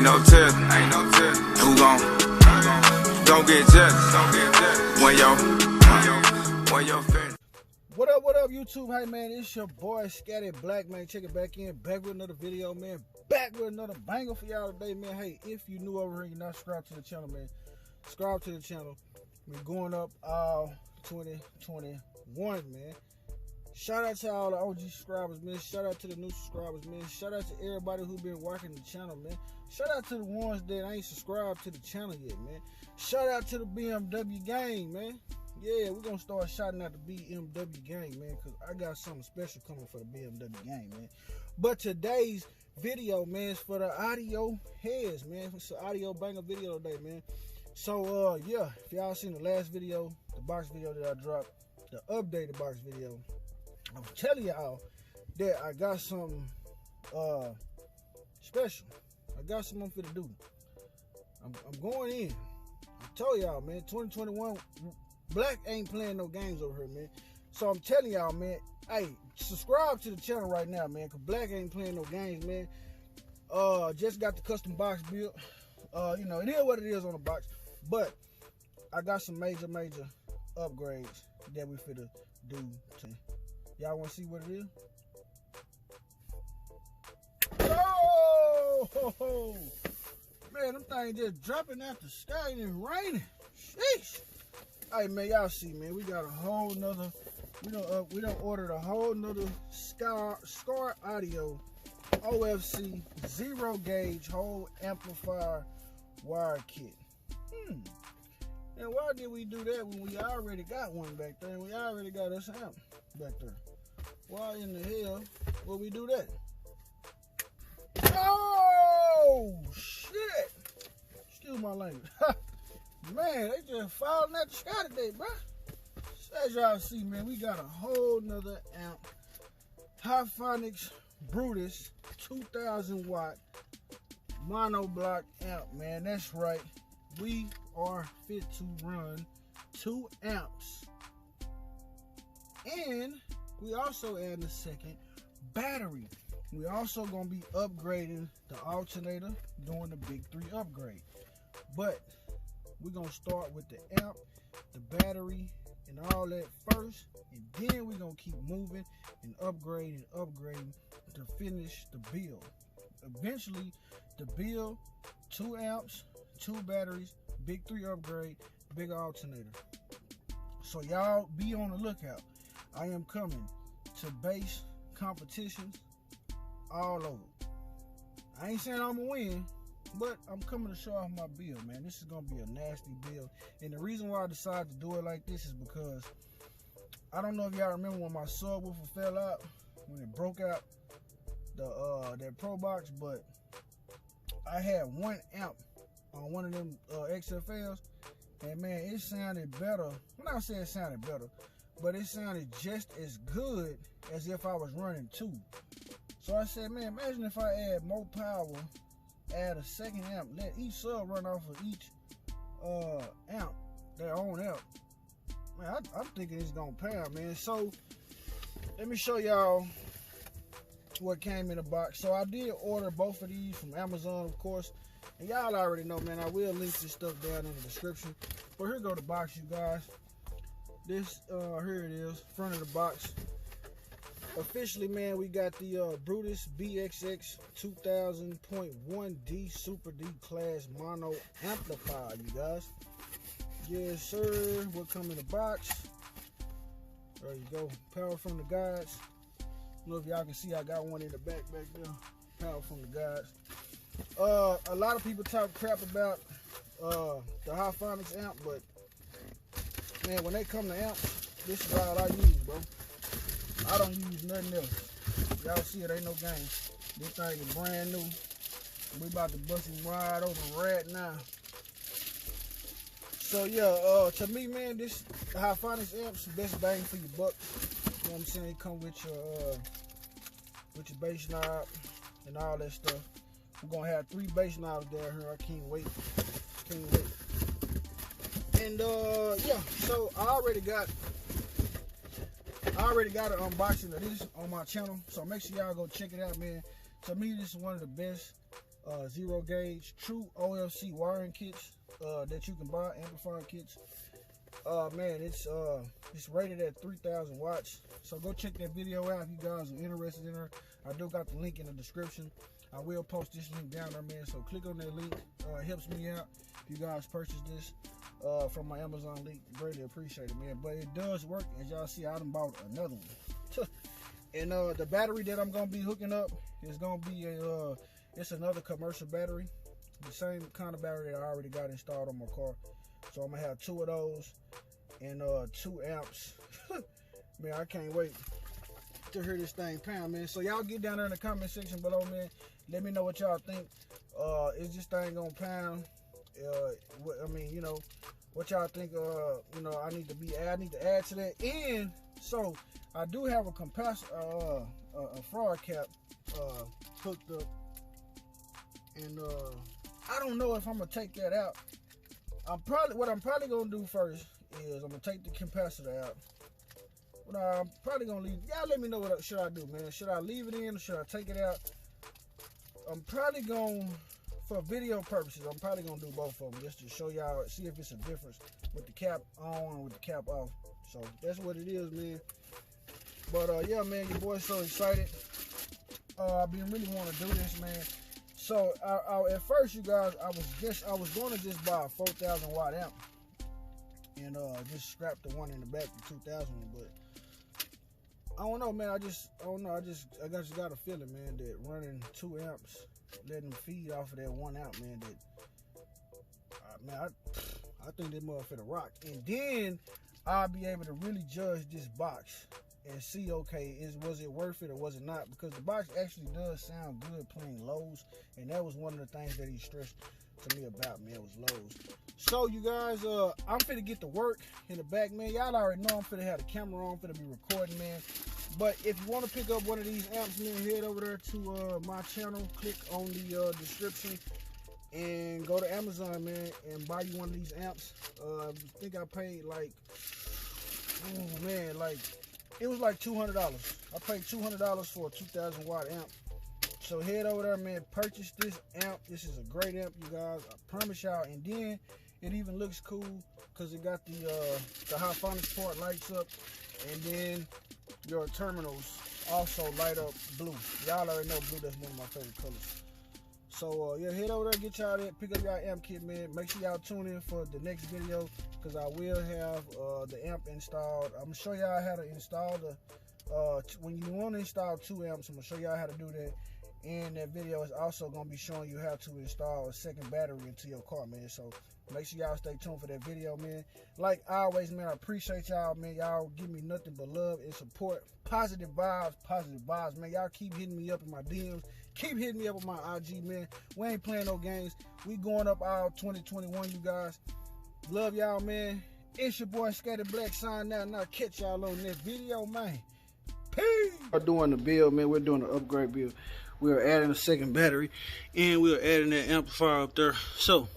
no tip. Who gon' get jealous when your finished? What up, YouTube? Hey, man, it's your boy, Scatyblk817, man. Check it back in. Back with another video, man. Back with another banger for y'all today, man. Hey, if you new over here and you're not subscribed to the channel, man, subscribe to the channel. We're going up all 2021, man. Shout out to all the OG subscribers, man. Shout out to the new subscribers, man. Shout out to everybody who been watching the channel, man. Shout out to the ones that ain't subscribed to the channel yet, man. Shout out to the BMW gang, man. Yeah, we're going to start shouting out the BMW gang, man, because I got something special coming for the BMW gang, man. But today's video, man, is for the audio heads, man. It's an audio banger video today, man. So, yeah, if y'all seen the last video, the box video that I dropped, the updated box video, I'm telling y'all that I got something special. I got something for to do. I'm going in. I told y'all, man, 2021, Black ain't playing no games over here, man. So I'm telling y'all, man, hey, subscribe to the channel right now, man, because Black ain't playing no games, man. Just got the custom box built. You know, it is what it is on the box. But I got some major upgrades that we finna do to. Y'all want to see what it is? Oh! Man, them things just dropping out the sky and it's raining. Sheesh! Hey, man, y'all see, man, we got a whole nother, we done ordered a whole nother Skar audio OFC 0 gauge whole amplifier wire kit. And why did we do that when we already got one back there? We already got us amp back there. Why in the hell would we do that? Oh, shit. Excuse my language. Man, they just falling out the sky today, bro. As y'all see, man, we got a whole nother amp. Hifonics Brutus 2000 watt mono block amp, man. That's right. We are fit to run 2 amps. And we also add a second battery. We also gonna be upgrading the alternator, doing the big 3 upgrade. But we're gonna start with the amp, the battery, and all that first, and then we're gonna keep moving and upgrading to finish the build. Eventually, the build, 2 amps, 2 batteries, big 3 upgrade, big alternator. So y'all be on the lookout. I am coming to bass competitions all over. I ain't saying I'm gonna win, but I'm coming to show off my build, man. This is gonna be a nasty build. And the reason why I decided to do it like this is because I don't know if y'all remember when my subwoofer fell out, when it broke out the that Pro Box, but I had 1 amp on one of them XFLs, and man, it sounded better. When I say it sounded better, but it sounded just as good as if I was running 2. So I said, man, imagine if I add more power, add a second amp, let each sub run off of each amp, their own amp. Man, I'm thinking it's gonna power, man. So let me show y'all what came in the box. So I did order both of these from Amazon, of course. And y'all already know, man, I will link this stuff down in the description. But here go the box, you guys. This, here it is, front of the box. Officially, man, we got the Brutus BXX 2000.1D Super D class mono amplifier, you guys. Yes, sir. What come in the box? There you go. Power from the guides. I don't know if y'all can see, I got one in the back there. Power from the guides. A lot of people talk crap about the Hifonics amp, but man, when they come to amps, this is all I use, bro. I don't use nothing else. Y'all see it ain't no game. This thing is brand new. We about to bust it wide open right now. So yeah, to me, man, this Hifonics amp's the best bang for your buck. You know what I'm saying? It come with your bass knob and all that stuff. We're gonna have 3 bass knobs down here. I can't wait. Can't wait. And yeah, so I already got an unboxing of this on my channel. So make sure y'all go check it out, man. To me, this is one of the best 0 gauge true OFC wiring kits that you can buy, amplifier kits. Man, it's rated at 3,000 watts. So go check that video out if you guys are interested in her. I do got the link in the description. I will post this link down there, man. So click on that link. It helps me out if you guys purchase this from my Amazon link. Greatly appreciate it, man. But it does work. As y'all see, I done bought another one. And the battery that I'm gonna be hooking up is gonna be it's another commercial battery, the same kind of battery that I already got installed on my car. So I'm gonna have 2 of those and 2 amps. Man, I can't wait to hear this thing pound, man. So y'all get down there in the comment section below, man. Let me know what y'all think. Is this thing gonna pound? I mean, you know, what y'all think? You know, I need to add to that. And so I do have a capacitor, a fraud cap hooked up, and I don't know if I'm gonna take that out. What I'm probably gonna do first is I'm gonna take the capacitor out. But I'm probably gonna leave. Y'all let me know what should I do, man. Should I leave it in or should I take it out? I'm probably gonna, for video purposes, I'm probably gonna do both of them just to show y'all, see if it's a difference with the cap on and with the cap off. So that's what it is, man. But yeah, man, your boy's so excited. I've been really want to do this, man. So at first, you guys, I was going to just buy a 4,000 watt amp and just scrap the one in the back, the 2,000 one. But I don't know, man. I don't know. I just got a feeling, man, that running 2 amps, letting them feed off of that 1 amp, man. That man, I think that motherfucker rock. And then I'll be able to really judge this box and see, okay, was it worth it or was it not? Because the box actually does sound good playing lows, and that was one of the things that he stressed to me about, man, was lows. So you guys, I'm finna get to work in the back, man. Y'all already know I'm finna have the camera on, finna be recording, man. But if you want to pick up one of these amps, man, head over there to my channel, click on the description, and go to Amazon, man, and buy you one of these amps. I think I paid like, oh man, like, it was like $200. I paid $200 for a 2,000 watt amp. So head over there, man, purchase this amp. This is a great amp, you guys. I promise y'all. And then it even looks cool because it got the Hifonics port lights up, and then your terminals also light up blue. Y'all already know blue. That's one of my favorite colors. So yeah, head over there, get y'all that, pick up y'all amp kit, man. Make sure y'all tune in for the next video because I will have the amp installed. I'm gonna show y'all how to install the when you want to install 2 amps. I'm gonna show y'all how to do that. And that video is also gonna be showing you how to install a second battery into your car, man. So make sure y'all stay tuned for that video, man. Like always, man, I appreciate y'all, man. Y'all give me nothing but love and support. Positive vibes, man. Y'all keep hitting me up in my DMs. Keep hitting me up on my IG, man. We ain't playing no games. We going up all 2021, you guys. Love y'all, man. It's your boy Scatyblk signing out, and I'll catch y'all on this video, man. Peace. We're doing the build, man. We're doing the upgrade build. We are adding a second battery, and we are adding that amplifier up there. So